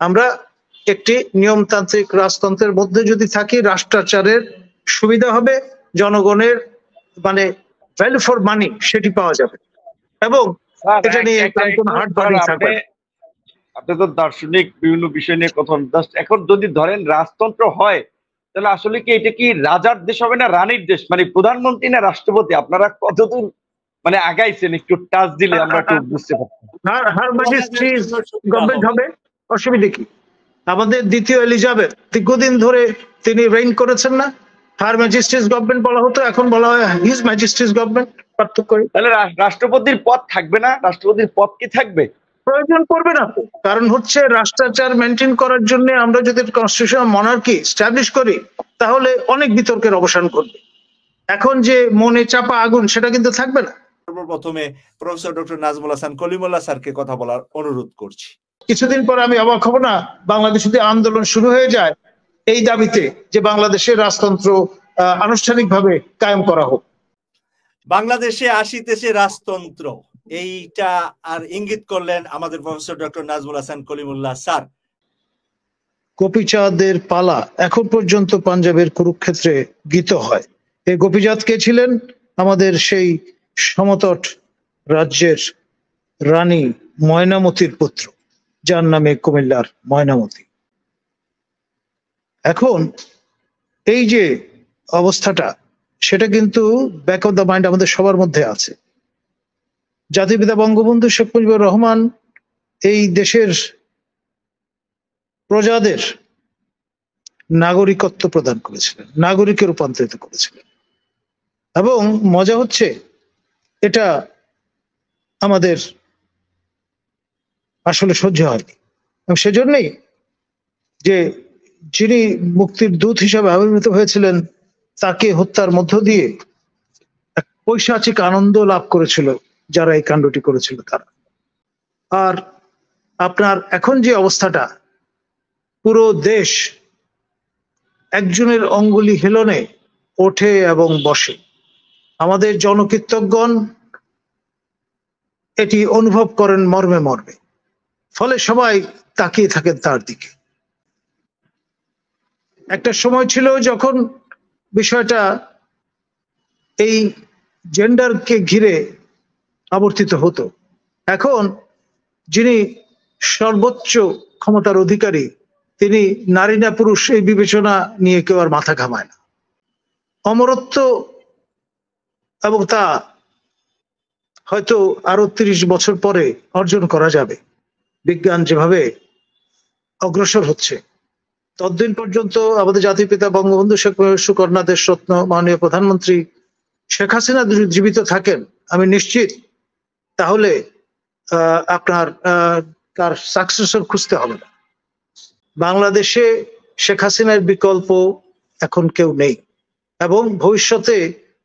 আমরা একটি নিয়মতান্ত্রিক রাজতন্ত্রের মধ্যে যদি থাকি, রাষ্ট্রাচারের সুবিধা হবে, জনগণের মানে ভ্যালু ফর মানি সেটি পাওয়া যাবে, এবং এটা নিয়ে কোনো হাট বাড়ি থাকবে। আপনি তো দার্শনিক বিভিন্ন বিষয় নিয়ে কথা বলেন। এখন যদি ধরেন রাজতন্ত্র হয়, তাহলে আসলে কি এটা কি রাজার দেশ হবে না রানীর দেশ, মানে প্রধানমন্ত্রী না রাষ্ট্রপতি? আপনারা কতদূর মানে আগাইছেন, একটু টাচ দিলে আমরা একটু বুঝতে পারতাম। গভর্নমেন্ট হবে, অসুবিধা কি? আমাদের দ্বিতীয় এলিজাবেথ দীর্ঘদিন ধরে তিনি রেইন করেছেন না, হার ম্যাজিস্ট্রিজ গভর্নমেন্ট বলা হতো, এখন বলা হয় হিজ ম্যাজিস্ট্রিজ গভর্নমেন্ট। পার্থক্য। তাহলে রাষ্ট্রপতির পদ থাকবে না? রাষ্ট্রপতির পদ কি থাকবে? প্রয়োজন পড়বে না, কারণ হচ্ছে রাষ্ট্রাচার মেনটেন করার জন্য আমরা যদি কনস্টিটিউশনাল মনার্কি এস্টাবলিশ করি, তাহলে অনেক বিতর্কের অবসান ঘটবে। এখন যে মনে চাপা আগুন, সেটা কিন্তু থাকবে না। প্রথমে প্রফেসর ডক্টর নাজমুল হাসান কলিমুল্লাহ স্যারকে কথা বলার অনুরোধ করছি। কিছুদিন পর আমি অবাক হব না বাংলাদেশে যদি আন্দোলন শুরু হয়ে যায় এই দাবিতে যে বাংলাদেশের রাজতন্ত্র আনুষ্ঠানিকভাবে কায়েম করা হোক। বাংলাদেশে আসিতেছে রাজতন্ত্র, এইটা আর ইঙ্গিত করলেন আমাদের professor doctor Nazmul Hasan Kalimullah sir. গোপীচাঁদের পালা এখন পর্যন্ত পাঞ্জাবের কুরুক্ষেত্রে গীত হয়। এই গোপীচাঁদ কে ছিলেন? আমাদের সেই সমতট রাজ্যের রানী ময়নামতির পুত্র, যার নামে কুমিল্লার ময়নামতি। এখন এই যে অবস্থাটা, সেটা কিন্তু ব্যাক অফ দ্য মাইন্ড আমাদের সবার মধ্যে আছে। জাতির পিতা বঙ্গবন্ধু শেখ মুজিবুর রহমান এই দেশের প্রজাদের নাগরিকত্ব প্রদান করেছিলেন, নাগরিকে রূপান্তরিত করেছিলেন, এবং মজা হচ্ছে এটা আমাদের আসলে সহ্য হয়নি। এবং সেজন্যই যে যিনি মুক্তির দূত হিসাবে আবির্ভূত হয়েছিলেন, তাকে হত্যার মধ্য দিয়ে এক পৈশাচিক আনন্দ লাভ করেছিল যারা এই কাণ্ডটি করেছিল তারা। আর আপনার এখন যে অবস্থাটা, পুরো দেশ একজনের অঙ্গুলি হেলনে ওঠে এবং বসে। আমাদের জনকীর্তকগণ এটি অনুভব করেন মর্মে মর্মে, ফলে সবাই তাকিয়ে থাকেন তার দিকে। একটা সময় ছিল যখন বিষয়টা এই জেন্ডারকে ঘিরে আবর্তিত হতো। এখন যিনি সর্বোচ্চ ক্ষমতার অধিকারী, তিনি নারী না পুরুষ এই বিবেচনা নিয়ে কেউ আর মাথা ঘামায় না। অমরত্ব এবং তা হয়তো আরো 30 বছর পরে অর্জন করা যাবে, বিজ্ঞান যেভাবে অগ্রসর হচ্ছে। ততদিন পর্যন্ত আমাদের জাতির পিতা বঙ্গবন্ধু শেখ সুকন্যা দেশরত্ন মাননীয় প্রধানমন্ত্রী শেখ হাসিনা যদি জীবিত থাকেন, আমি নিশ্চিত তাহলে আপনার তার সাকসেসর খুঁজতে হবে না। বাংলাদেশে শেখ হাসিনার বিকল্প এখন কেউ নেই, এবং ভবিষ্যতে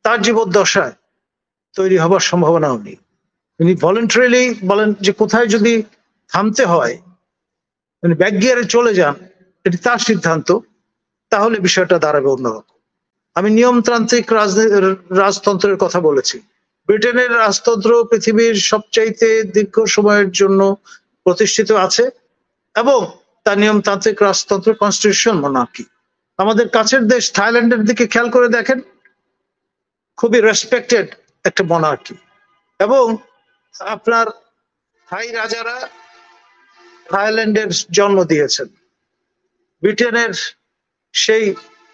তার জীবদ্দশায় তৈরি হবার সম্ভাবনাও নেই। তিনি ভলেন্টারিলি বলেন যে কোথায় যদি থামতে হয়, মানে ব্যাক গিয়ারে চলে যান, এটি তার সিদ্ধান্ত, তাহলে বিষয়টা দাঁড়াবে অন্যরকম। আমি নিয়মতান্ত্রিক রাজতন্ত্রের কথা বলেছি। ব্রিটেনের রাজতন্ত্র পৃথিবীর সবচাইতে দীর্ঘ সময়ের জন্য প্রতিষ্ঠিত আছে, এবং তার নিয়মতান্ত্রিক রাজতন্ত্র কনস্টিটিউশন মনার্কি। আমাদের কাছের দেশ থাইল্যান্ডের দিকে খেয়াল করে দেখেন, খুবই রেসপেক্টেড একটা মনার্কি, এবং আপনার থাই রাজারা থাইল্যান্ডের জন্ম দিয়েছেন। ব্রিটেনের সেই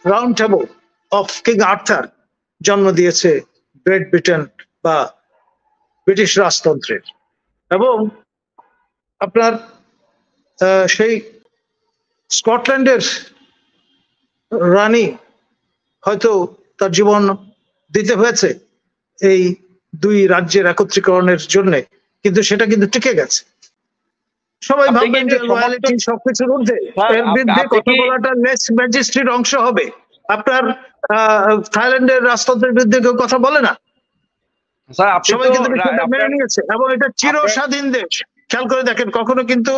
round table of king Arthur জন্ম দিয়েছে গ্রেট ব্রিটেন বা ব্রিটিশ রাজতন্ত্রের। এবং আপনার সেই স্কটল্যান্ডের রানী হয়তো তার জীবন দিতে হয়েছে এই দুই রাজ্যের একত্রীকরণের জন্য, কিন্তু সেটা কিন্তু টিকে গেছে। সবাই ভাববেন যে লয়ালিটি সবকিছুর ঊর্ধ্বে, এর বিরুদ্ধে কথা বলাটা লেস ম্যাজিস্ট্রির অংশ হবে। আপনার থাইল্যান্ডের রাজতন্ত্রের বিরুদ্ধে কেউ কথা বলে না, সবাই কিন্তু বিষয়টা মেনে নিয়েছে, এবং এটা চির স্বাধীন দেশ। খেয়াল করে দেখেন, কখনো কিন্তু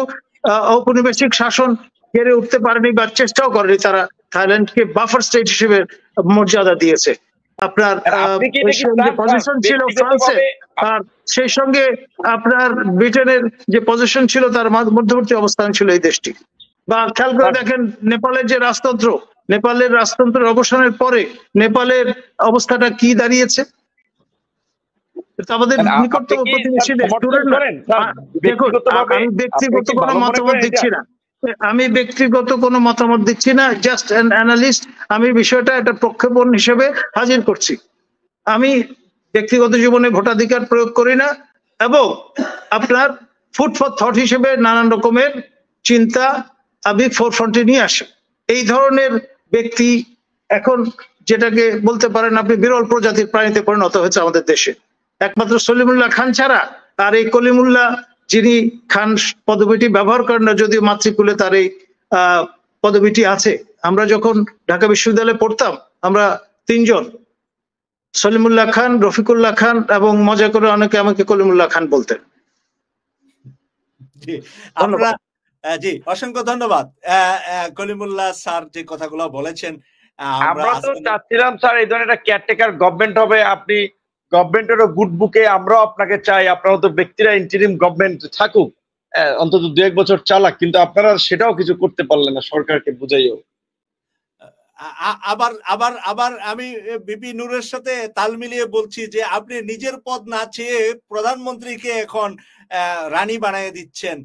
ঔপনিবেশিক শাসন কেড়ে উঠতে পারেনি বা চেষ্টাও করেনি তারা। থাইল্যান্ডকে বাফার স্টেট হিসেবে মর্যাদা দিয়েছে। আপনার পজিশন ছিল ফ্রান্সের, আর সেই সঙ্গে আপনার ব্রিটেনের যে পজিশন ছিল, তার মধ্যবর্তী অবস্থান ছিল এই দেশটি। বা খেয়াল করে দেখেন নেপালের যে রাজতন্ত্র, নেপালের রাজতন্ত্রের অবসানের পরে নেপালের অবস্থাটা কি দাঁড়িয়েছে? আমাদের নিকটতম প্রতিবেশী দেশ। দেখুন, আমি ব্যক্তিগত কোনো মতামত দিচ্ছি না, আমি ব্যক্তিগত কোনো মতামত দিচ্ছি না, জাস্ট অ্যান অ্যানালিস্ট। আমি বিষয়টা একটা প্রক্ষেপণ হিসেবে হাজির করছি। আমি ব্যক্তিগত জীবনে ভোটাধিকার প্রয়োগ করি না, এবং আপনার ফুড ফর থট হিসেবে নানান রকমের চিন্তা আমি ফোরফ্রন্টে নিয়ে আসি। এই ধরনের ব্যক্তি এখন যেটাকে বলতে পারেন আপনি বিরল প্রজাতির প্রাণীতে পরিণত হয়েছে আমাদের দেশে, একমাত্র সলিমুল্লাহ খান ছাড়া। আর এই কলিমুল্লাহ যিনি খান পদবিটি ব্যবহার করেন না, যদিও মাতৃকুলে তার এই পদবিটি আছে। আমরা যখন ঢাকা বিশ্ববিদ্যালয়ে পড়তাম, আমরা তিনজন, সলিমুল্লাহ খান, রফিকুল্লাহ খান, এবং মজা করে অনেকে আমাকে কলিমুল্লাহ খান বলতেন। জি, অসংখ্য ধন্যবাদ কলিমুল্লাহ স্যার যে কথাগুলো বলেছেন। আমরা তো চাচ্ছিলাম স্যার এই ধরনের একটা কেয়ারটেকার গভর্নমেন্ট হবে, আপনি গভর্নমেন্টেরও গুড বুকে আমরাও আপনাকে চাই, আপনারা তো ব্যক্তিরা ইন্টারিম গভর্নমেন্ট থাকুক, অন্তত 2-1 বছর চালাক, কিন্তু আপনারা সেটাও কিছু করতে পারলেন না সরকারকে বুঝাইও। আবার আবার আবার আমি বিপি নূরের সাথে তাল মিলিয়ে বলছি যে আপনি নিজের পদ না চেয়ে প্রধানমন্ত্রীকে এখন রানী বানিয়ে দিচ্ছেন।